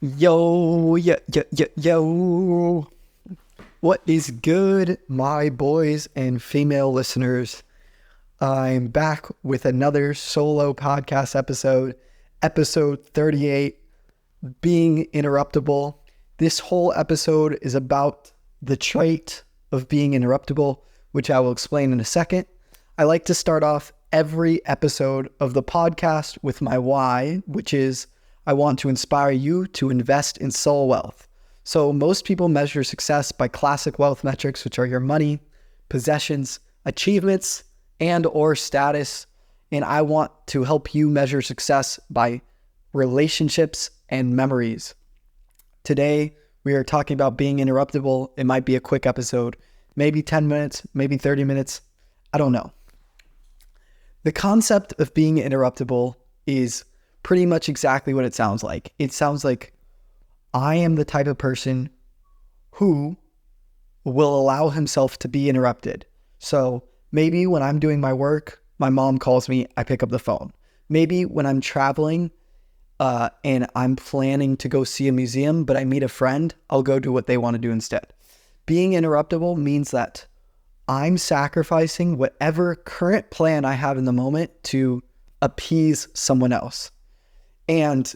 Yo, yo, yo, yo, yo. What is good, my boys and female listeners? I'm back with another solo podcast episode 38, being interruptible. This whole episode is about the trait of being interruptible, which I will explain in a second. I like to start off every episode of the podcast with my why, which is I want to inspire you to invest in soul wealth. So most people measure success by classic wealth metrics, which are your money, possessions, achievements, and or status. And I want to help you measure success by relationships and memories. Today, we are talking about being interruptible. It might be a quick episode, maybe 10 minutes, maybe 30 minutes. I don't know. The concept of being interruptible is pretty much exactly what it sounds like. It sounds like I am the type of person who will allow himself to be interrupted. So maybe when I'm doing my work, my mom calls me, I pick up the phone. Maybe when I'm traveling and I'm planning to go see a museum, but I meet a friend, I'll go do what they want to do instead. Being interruptible means that I'm sacrificing whatever current plan I have in the moment to appease someone else. And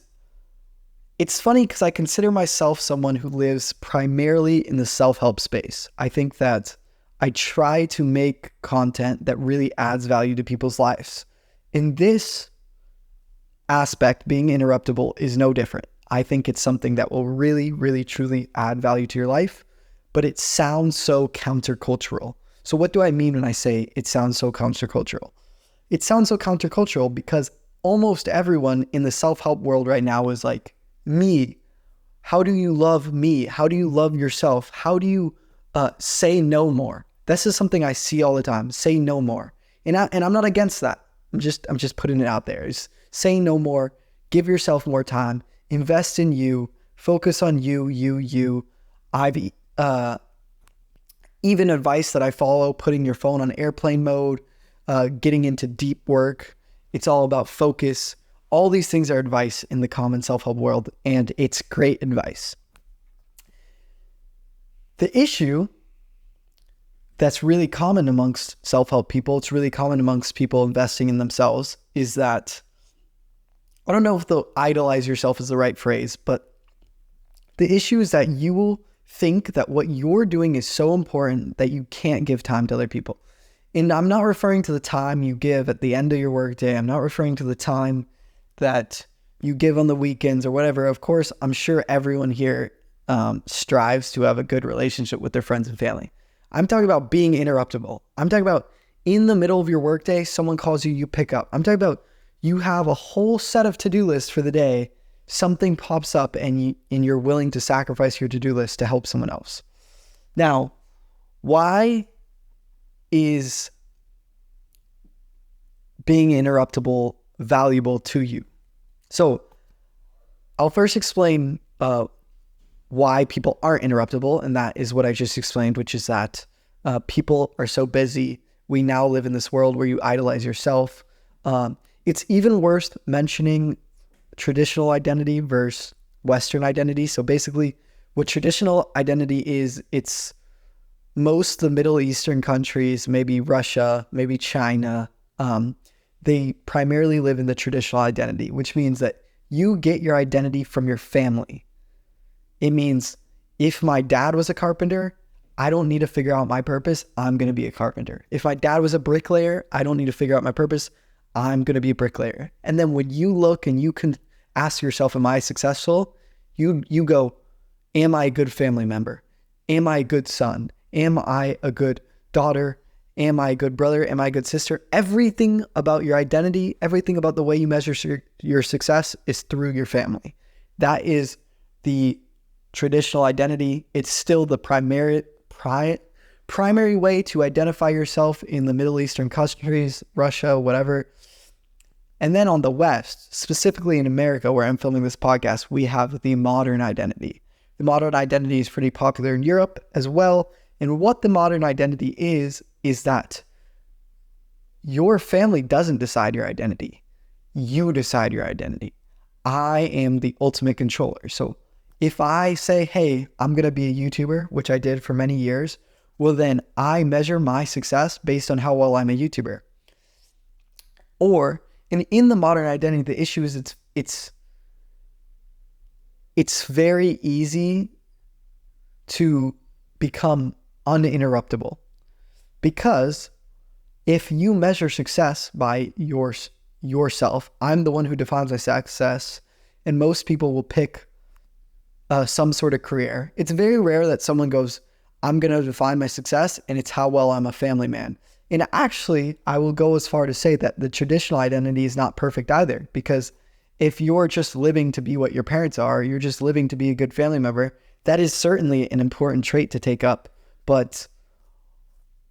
it's funny because I consider myself someone who lives primarily in the self-help space. I think that I try to make content that really adds value to people's lives. In this aspect, being interruptible is no different. I think it's something that will really, really, truly add value to your life, but it sounds so countercultural. So what do I mean when I say it sounds so countercultural? It sounds so countercultural because almost everyone in the self-help world right now is like, me. How do you love me? How do you love yourself? How do you say no more? This is something I see all the time. Say no more. And I'm not against that. I'm just putting it out there. Is say no more. Give yourself more time. Invest in you. Focus on you. I've even advice that I follow, putting your phone on airplane mode, getting into deep work. It's all about focus. All these things are advice in the common self-help world, and it's great advice. The issue that's really common amongst self-help people, it's really common amongst people investing in themselves, is that, I don't know if the idolize yourself is the right phrase, but the issue is that you will think that what you're doing is so important that you can't give time to other people. And I'm not referring to the time you give at the end of your workday. I'm not referring to the time that you give on the weekends or whatever. Of course, I'm sure everyone here strives to have a good relationship with their friends and family. I'm talking about being interruptible. I'm talking about in the middle of your workday, someone calls you, you pick up. I'm talking about you have a whole set of to-do lists for the day. Something pops up and you're willing to sacrifice your to-do list to help someone else. Now, why is being interruptible valuable to you? So I'll first explain why people aren't interruptible, and that is what I just explained, which is that people are so busy. We now live in this world where you idolize yourself. It's even worth mentioning traditional identity versus Western identity. So basically, what traditional identity is, it's most of the Middle Eastern countries, maybe Russia, maybe China, they primarily live in the traditional identity, which means that you get your identity from your family. It means if my dad was a carpenter, I don't need to figure out my purpose. I'm going to be a carpenter. If my dad was a bricklayer, I don't need to figure out my purpose. I'm going to be a bricklayer. And then when you look and you can ask yourself, am I successful? You go, am I a good family member? Am I a good son? Am I a good daughter? Am I a good brother? Am I a good sister? Everything about your identity, everything about the way you measure your success is through your family. That is the traditional identity. It's still the primary way to identify yourself in the Middle Eastern countries, Russia, whatever. And then on the West, specifically in America, where I'm filming this podcast, we have the modern identity. The modern identity is pretty popular in Europe as well. And what the modern identity is that your family doesn't decide your identity. You decide your identity. I am the ultimate controller. So If I say, hey, I'm going to be a YouTuber, which I did for many years, well, then I measure my success based on how well I'm a YouTuber. Or in the modern identity, the issue is it's very easy to become uninterruptible, because if you measure success by yourself, I'm the one who defines my success, and most people will pick some sort of career. It's very rare that someone goes, I'm going to define my success and it's how well I'm a family man. And actually, I will go as far to say that the traditional identity is not perfect either, because if you're just living to be what your parents are, you're just living to be a good family member, that is certainly an important trait to take up. But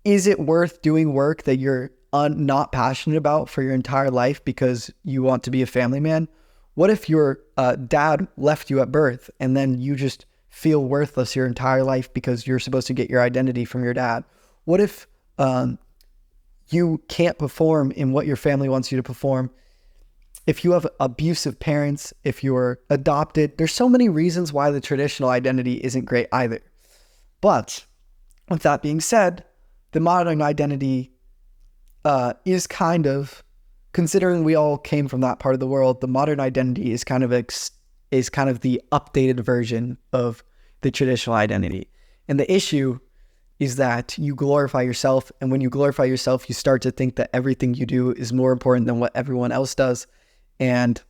is it worth doing work that you're not passionate about for your entire life because you want to be a family man? What if your dad left you at birth and then you just feel worthless your entire life because you're supposed to get your identity from your dad? What if you can't perform in what your family wants you to perform? If you have abusive parents, if you're adopted, there's so many reasons why the traditional identity isn't great either. But with that being said, the modern identity is kind of, considering we all came from that part of the world, the modern identity is kind of the updated version of the traditional identity. And the issue is that you glorify yourself, and when you glorify yourself, you start to think that everything you do is more important than what everyone else does. And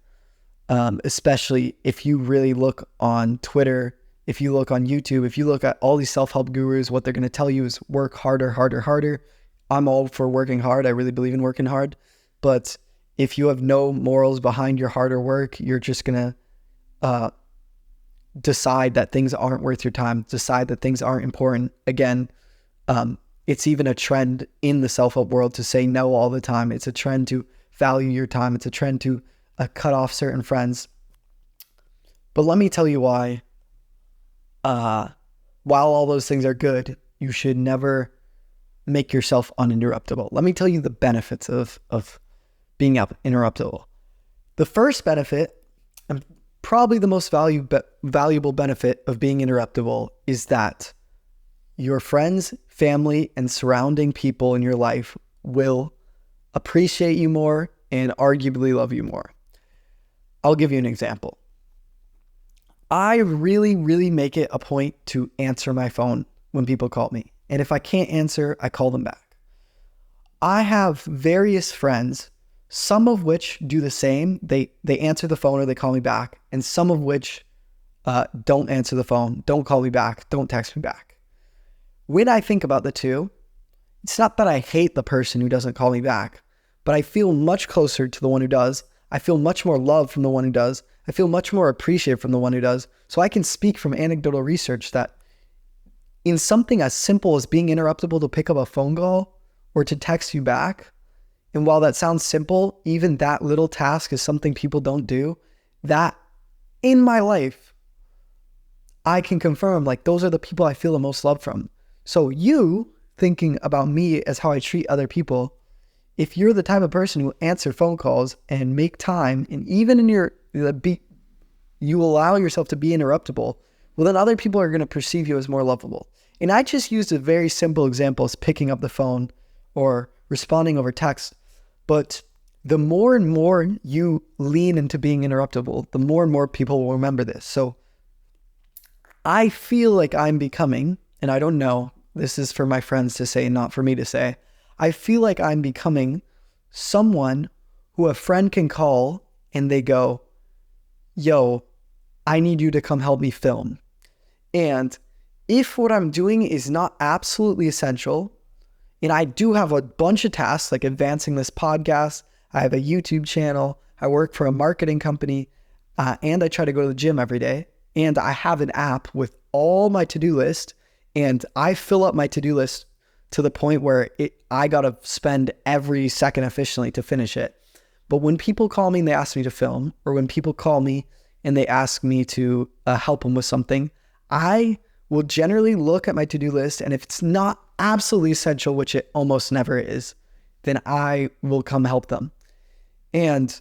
especially if you really look on Twitter, if you look on YouTube, if you look at all these self-help gurus, what they're going to tell you is work harder, harder, harder. I'm all for working hard. I really believe in working hard. But if you have no morals behind your harder work, you're just going to decide that things aren't worth your time, decide that things aren't important. Again, it's even a trend in the self-help world to say no all the time. It's a trend to value your time. It's a trend to cut off certain friends. But let me tell you why, while all those things are good, you should never make yourself uninterruptible. Let me tell you the benefits of being interruptible. The first benefit, and probably the most valuable benefit of being interruptible, is that your friends, family, and surrounding people in your life will appreciate you more and arguably love you more. I'll give you an example. I really, really make it a point to answer my phone when people call me. And if I can't answer, I call them back. I have various friends, some of which do the same. They answer the phone or they call me back. And some of which don't answer the phone, don't call me back, don't text me back. When I think about the two, it's not that I hate the person who doesn't call me back, but I feel much closer to the one who does. I feel much more love from the one who does. I feel much more appreciated from the one who does. So I can speak from anecdotal research that in something as simple as being interruptible to pick up a phone call or to text you back, and while that sounds simple, even that little task is something people don't do, that in my life, I can confirm, like, those are the people I feel the most love from. So you thinking about me as how I treat other people, if you're the type of person who answer phone calls and make time, and even in you allow yourself to be interruptible, well, then other people are going to perceive you as more lovable. And I just used a very simple example as picking up the phone or responding over text. But the more and more you lean into being interruptible, the more and more people will remember this. So I feel like I'm becoming, and I don't know, this is for my friends to say, not for me to say, I feel like I'm becoming someone who a friend can call and they go, yo, I need you to come help me film. And if what I'm doing is not absolutely essential, and I do have a bunch of tasks like advancing this podcast, I have a YouTube channel, I work for a marketing company, and I try to go to the gym every day, and I have an app with all my to-do list, and I fill up my to-do list to the point where I got to spend every second efficiently to finish it. But when people call me and they ask me to film, or when people call me and they ask me to help them with something, I will generally look at my to-do list, and if it's not absolutely essential, which it almost never is, then I will come help them. And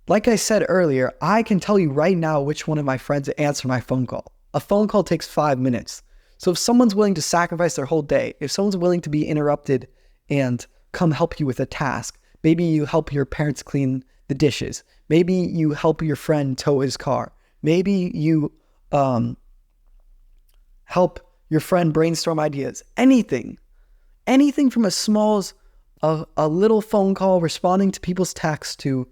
like I said earlier, I can tell you right now which one of my friends answered my phone call. A phone call takes 5 minutes. So if someone's willing to sacrifice their whole day, if someone's willing to be interrupted and come help you with a task, maybe you help your parents clean the dishes, maybe you help your friend tow his car, maybe you help your friend brainstorm ideas, anything from as small as a little phone call, responding to people's texts, to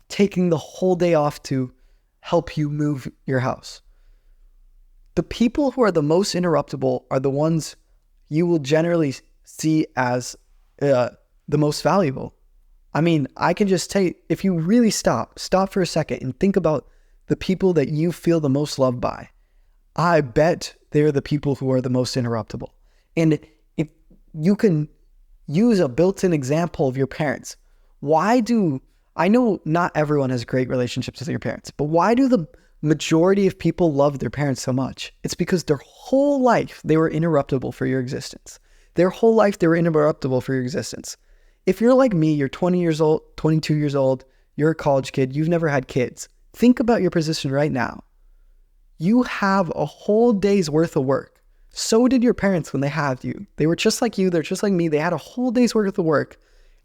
taking the whole day off to help you move your house. The people who are the most interruptible are the ones you will generally see as the most valuable. I mean, I can just tell you, if you really stop for a second and think about the people that you feel the most loved by, I bet they're the people who are the most interruptible. And if you can use a built-in example of your parents, I know not everyone has great relationships with your parents, but why do the majority of people love their parents so much? It's because their whole life they were interruptible for your existence. Their whole life they were interruptible for your existence. If you're like me, you're 20 years old, 22 years old, you're a college kid, you've never had kids. Think about your position right now. You have a whole day's worth of work. So did your parents when they had you. They were just like you, they're just like me. They had a whole day's worth of work.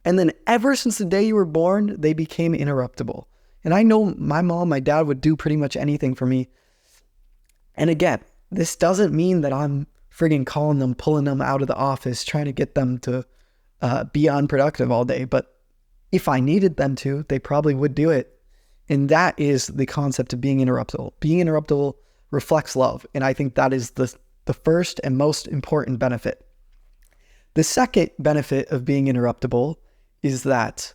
And then ever since the day you were born, they became interruptible. And I know my mom, my dad would do pretty much anything for me. And again, this doesn't mean that I'm friggin' calling them, pulling them out of the office, trying to get them to be unproductive all day. But if I needed them to, they probably would do it. And that is the concept of being interruptible. Being interruptible reflects love. And I think that is the first and most important benefit. The second benefit of being interruptible is that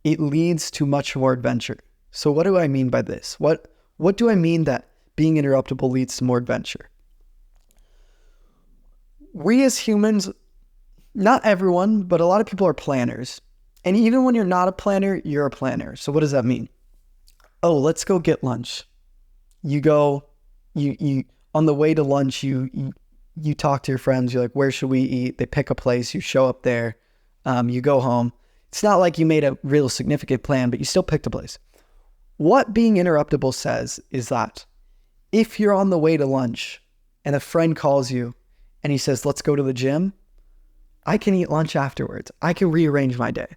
it leads to much more adventure. So what do I mean by this? What do I mean that being interruptible leads to more adventure? We as humans, not everyone, but a lot of people are planners. And even when you're not a planner, you're a planner. So what does that mean? Oh, let's go get lunch. You on the way to lunch, you talk to your friends. You're like, where should we eat? They pick a place. You show up there. You go home. It's not like you made a real significant plan, but you still picked a place. What being interruptible says is that if you're on the way to lunch and a friend calls you and he says, let's go to the gym, I can eat lunch afterwards. I can rearrange my day.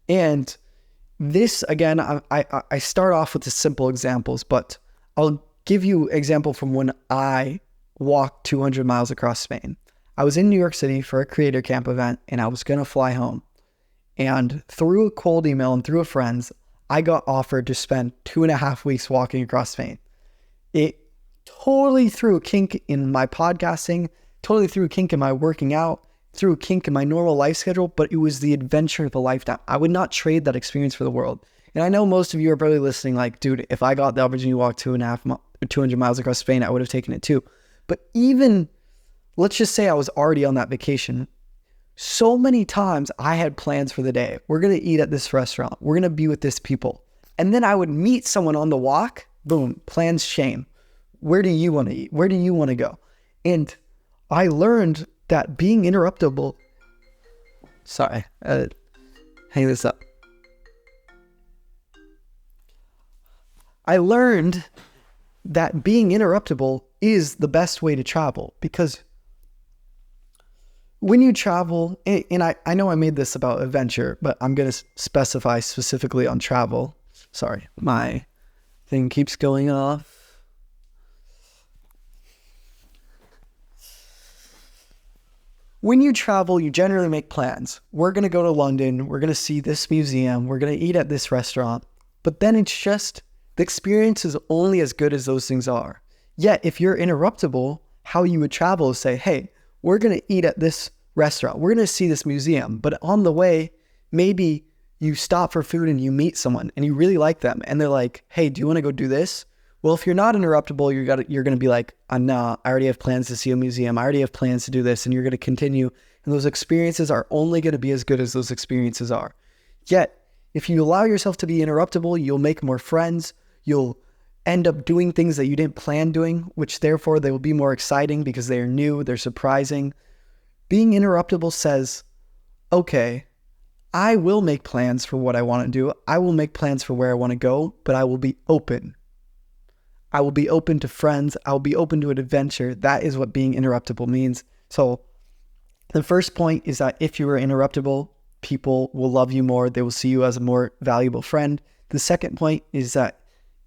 And this, again, I start off with the simple examples, but I'll give you an example from when I walked 200 miles across Spain. I was in New York City for a creator camp event and I was going to fly home. And through a cold email and through a friend's, I got offered to spend 2.5 weeks walking across Spain. It totally threw a kink in my podcasting, totally threw a kink in my working out, threw a kink in my normal life schedule, but it was the adventure of a lifetime. I would not trade that experience for the world. And I know most of you are probably listening like, dude, if I got the opportunity to walk 200 miles across Spain, I would have taken it too. But even, let's just say I was already on that vacation. So many times I had plans for the day. We're going to eat at this restaurant. We're going to be with this people. And then I would meet someone on the walk. Boom, plans change. Where do you want to eat? Where do you want to go? And I learned that being interruptible, hang this up. I learned that being interruptible is the best way to travel, because when you travel, and I know I made this about adventure, but I'm going to specify specifically on travel. Sorry, my thing keeps going off. When you travel, you generally make plans. We're going to go to London. We're going to see this museum. We're going to eat at this restaurant. But then it's just, the experience is only as good as those things are. Yet, if you're interruptible, how you would travel is say, hey, we're going to eat at this restaurant. We're going to see this museum. But on the way, maybe you stop for food and you meet someone and you really like them. And they're like, hey, do you want to go do this? Well, if you're not interruptible, you're going to be like, nah, I already have plans to see a museum. I already have plans to do this. And you're going to continue. And those experiences are only going to be as good as those experiences are. Yet, if you allow yourself to be interruptible, you'll make more friends. You'll end up doing things that you didn't plan doing, which therefore they will be more exciting because they are new, they're surprising. Being interruptible says, okay, I will make plans for what I want to do. I will make plans for where I want to go, but I will be open. I will be open to friends. I will be open to an adventure. That is what being interruptible means. So the first point is that if you are interruptible, people will love you more. They will see you as a more valuable friend. The second point is that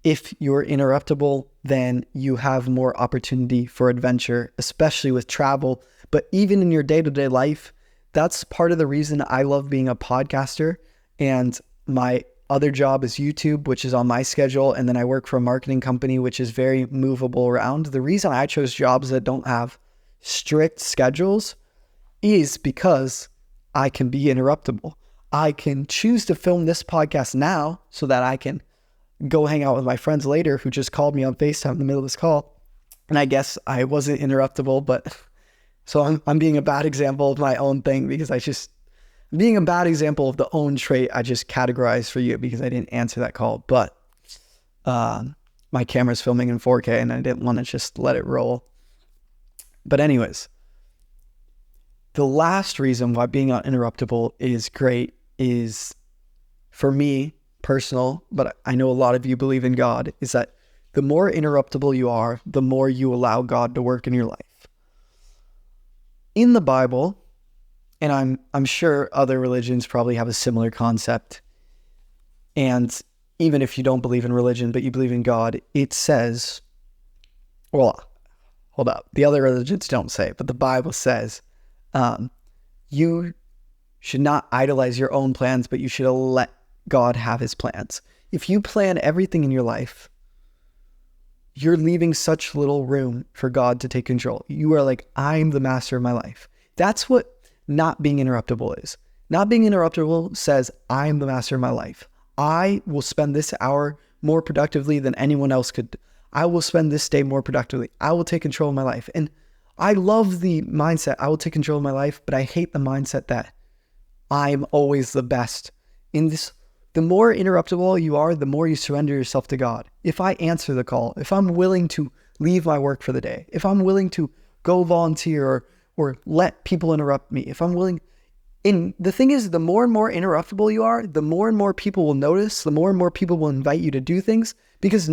if you're interruptible, then you have more opportunity for adventure, especially with travel. But even in your day-to-day life, that's part of the reason I love being a podcaster. And my other job is YouTube, which is on my schedule. And then I work for a marketing company, which is very movable around. The reason I chose jobs that don't have strict schedules is because I can be interruptible. I can choose to film this podcast now so that I can go hang out with my friends later who just called me on FaceTime in the middle of this call. And I guess I wasn't interruptible, but so I'm being a bad example of my own thing because being a bad example of the own trait I just categorized for you because I didn't answer that call. But my camera's filming in 4K and I didn't want to just let it roll. But anyways, the last reason why being uninterruptible is great is, for me, personal, but I know a lot of you believe in God, is that the more interruptible you are, the more you allow God to work in your life. In the Bible, and I'm sure other religions probably have a similar concept, and even if you don't believe in religion, but you believe in God, it says, well, hold up, the other religions don't say it, but the Bible says, you should not idolize your own plans, but you should let God have his plans. If you plan everything in your life, you're leaving such little room for God to take control. You are like, I'm the master of my life. That's what not being interruptible is. Not being interruptible says, I'm the master of my life. I will spend this hour more productively than anyone else could. I will spend this day more productively. I will take control of my life. And I love the mindset, I will take control of my life, but I hate the mindset that I'm always the best. In this, the more interruptible you are, the more you surrender yourself to God. If I answer the call, if I'm willing to leave my work for the day, if I'm willing to go volunteer or let people interrupt me, if I'm willing, and the thing is, the more and more interruptible you are, the more and more people will notice, the more and more people will invite you to do things, because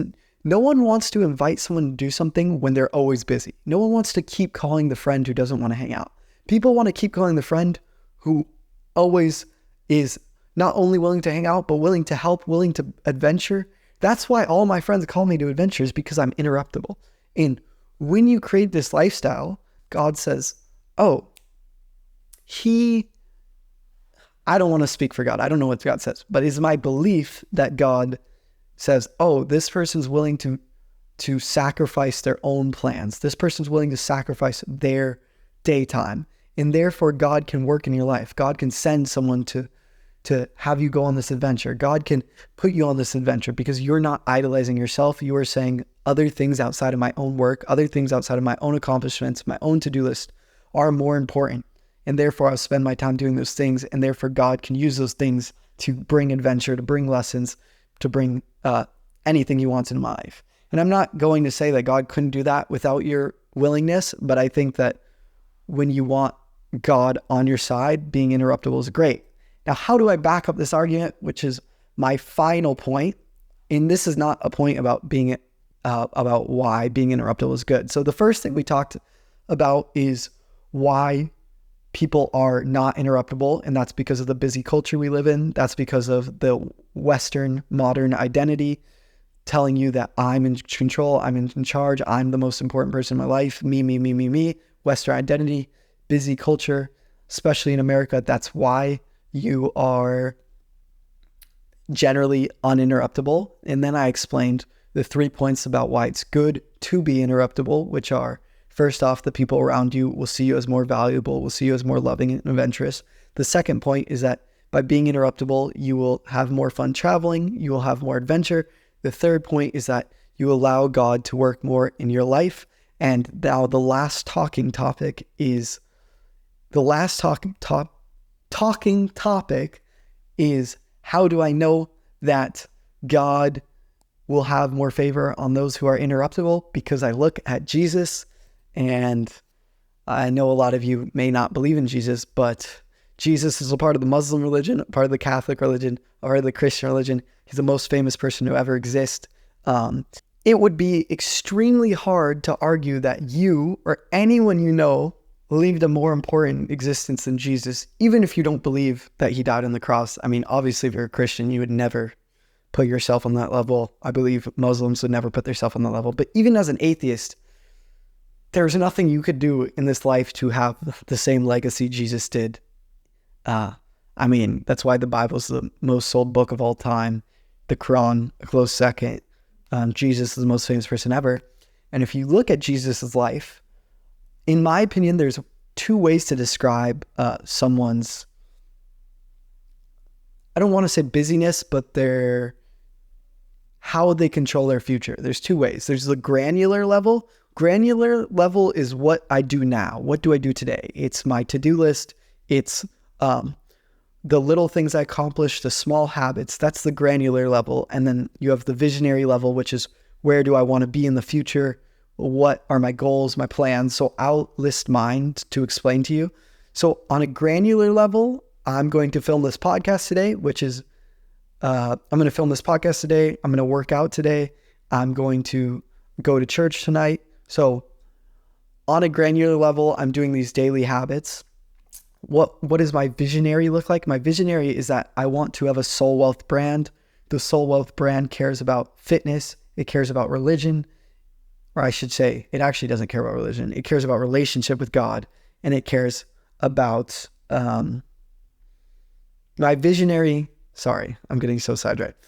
no one wants to invite someone to do something when they're always busy. No one wants to keep calling the friend who doesn't want to hang out. People want to keep calling the friend who always is not only willing to hang out, but willing to help, willing to adventure. That's why all my friends call me to adventures, because I'm interruptible. And when you create this lifestyle, God says, oh, I don't want to speak for God. I don't know what God says, but it's my belief that God says, oh, this person's willing to sacrifice their own plans. This person's willing to sacrifice their daytime. And therefore, God can work in your life. God can send someone to have you go on this adventure. God can put you on this adventure because you're not idolizing yourself. You are saying other things outside of my own work, other things outside of my own accomplishments, my own to-do list are more important. And therefore, I'll spend my time doing those things. And therefore, God can use those things to bring adventure, to bring lessons, to bring anything he wants in my life. And I'm not going to say that God couldn't do that without your willingness, but I think that when you want God on your side, being interruptible is great. Now, how do I back up this argument, which is my final point? And this is not a point about about why being interruptible is good. So the first thing we talked about is why people are not interruptible, and that's because of the busy culture we live in. That's because of the Western modern identity telling you that I'm in control, I'm in charge, I'm the most important person in my life, me. Western identity, busy culture, especially in America. That's why you are generally uninterruptible. And then I explained the 3 points about why it's good to be interruptible, which are, first off, the people around you will see you as more valuable, will see you as more loving and adventurous. The second point is that by being interruptible, you will have more fun traveling, you will have more adventure. The third point is that you allow God to work more in your life. And now the last talking topic is, how do I know that God will have more favor on those who are interruptible? Because I look at Jesus, and I know a lot of you may not believe in Jesus, but Jesus is a part of the Muslim religion, a part of the Catholic religion, a part of the Christian religion. He's the most famous person to ever exist. it would be extremely hard to argue that you or anyone you know lived a more important existence than Jesus, even if you don't believe that he died on the cross. I mean, obviously, if you're a Christian, you would never put yourself on that level. I believe Muslims would never put themselves on that level. But even as an atheist, there's nothing you could do in this life to have the same legacy Jesus did. I mean, that's why the Bible is the most sold book of all time. The Quran, a close second. Jesus is the most famous person ever. And if you look at Jesus's life, in my opinion, there's two ways to describe someone's, I don't want to say busyness, but how they control their future. There's two ways. There's the granular level. Granular level is what I do now. What do I do today? It's my to-do list. It's the little things I accomplish, the small habits. That's the granular level. And then you have the visionary level, which is where do I want to be in the future? What are my goals, my plans? So I'll list mine to explain to you. So on a granular level, I'm going to film this podcast today, which is, I'm going to film this podcast today. I'm going to work out today. I'm going to go to church tonight. So on a granular level, I'm doing these daily habits. What does my visionary look like? My visionary is that I want to have a soul wealth brand. The soul wealth brand cares about fitness. It cares about religion. Or I should say, it actually doesn't care about religion. It cares about relationship with God. And it cares about my visionary. Sorry, I'm getting so sidetracked.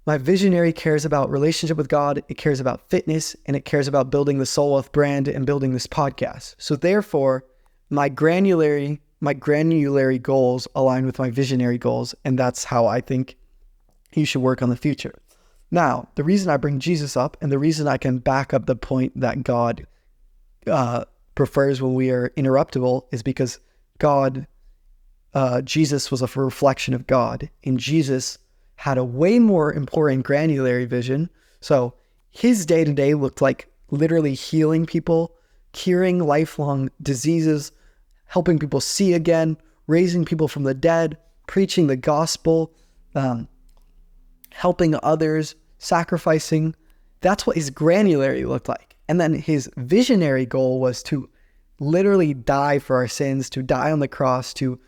My visionary cares about relationship with God. It cares about fitness. And it cares about building the soul wealth brand and building this podcast. So therefore, my granular goals align with my visionary goals, and that's how I think you should work on the future. Now, the reason I bring Jesus up, and the reason I can back up the point that God prefers when we are interruptible, is because Jesus was a reflection of God, and Jesus had a way more important granular vision. So his day-to-day looked like literally healing people, curing lifelong diseases, helping people see again, raising people from the dead, preaching the gospel, helping others, sacrificing. That's what his granularity looked like. And then his visionary goal was to literally die for our sins, to die on the cross, to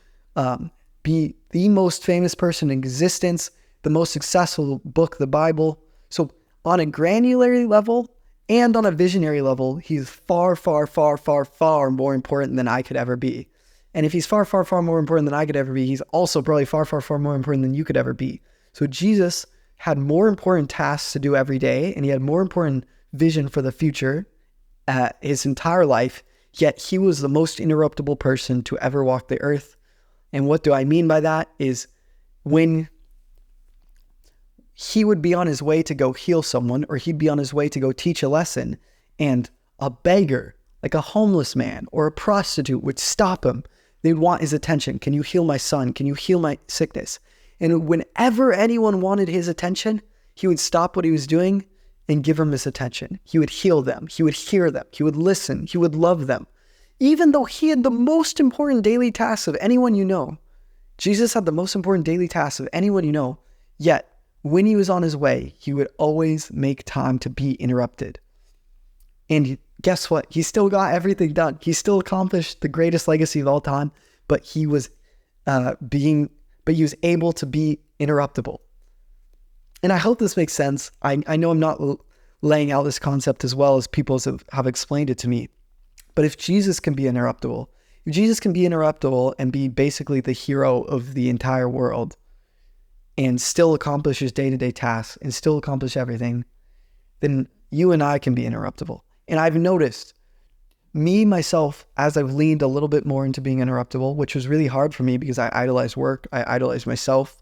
be the most famous person in existence, the most successful book, the Bible. So on a granular level and on a visionary level, he's far, far, far, far, far more important than I could ever be. And if he's far, far, far more important than I could ever be, he's also probably far, far, far more important than you could ever be. So Jesus had more important tasks to do every day, and he had more important vision for the future his entire life, yet he was the most interruptible person to ever walk the earth. And what do I mean by that is when he would be on his way to go heal someone, or he'd be on his way to go teach a lesson, and a beggar, like a homeless man or a prostitute, would stop him. They'd want his attention. Can you heal my son? Can you heal my sickness? And whenever anyone wanted his attention, he would stop what he was doing and give them his attention. He would heal them. He would hear them. He would listen. He would love them. Even though he had the most important daily tasks of anyone you know, Jesus had the most important daily tasks of anyone you know, yet when he was on his way, he would always make time to be interrupted. And guess what? He still got everything done. He still accomplished the greatest legacy of all time, but he was able to be interruptible. And I hope this makes sense. I know I'm not laying out this concept as well as people have explained it to me. But if Jesus can be interruptible, and be basically the hero of the entire world and still accomplish his day-to-day tasks and still accomplish everything, then you and I can be interruptible. And I've noticed me, myself, as I've leaned a little bit more into being interruptible, which was really hard for me because I idolize work, I idolize myself.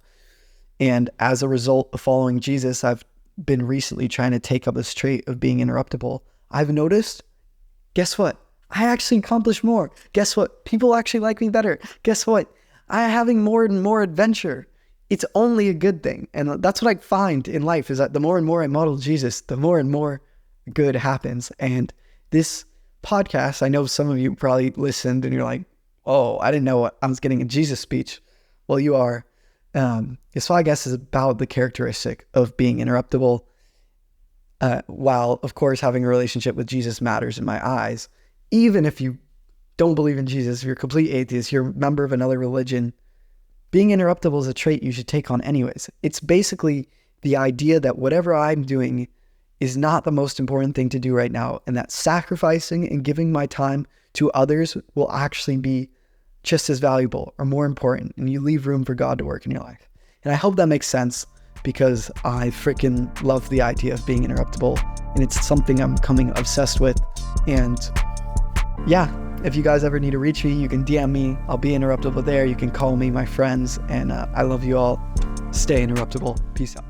And as a result of following Jesus, I've been recently trying to take up this trait of being interruptible. I've noticed, guess what? I actually accomplish more. Guess what? People actually like me better. Guess what? I'm having more and more adventure. It's only a good thing. And that's what I find in life, is that the more and more I model Jesus, the more and more good happens. And this podcast, I know some of you probably listened and you're like, oh, I didn't know I was getting a Jesus speech. Well, you are. This podcast is about the characteristic of being interruptible. while of course having a relationship with Jesus matters in my eyes. Even if you don't believe in Jesus, if you're a complete atheist, you're a member of another religion, being interruptible is a trait you should take on anyways. It's basically the idea that whatever I'm doing is not the most important thing to do right now, and that sacrificing and giving my time to others will actually be just as valuable or more important, and you leave room for God to work in your life. And I hope that makes sense, because I freaking love the idea of being interruptible, and it's something I'm becoming obsessed with. And yeah, if you guys ever need to reach me, you can DM me. I'll be interruptible there. You can call me, my friends, and I love you all. Stay interruptible. Peace out.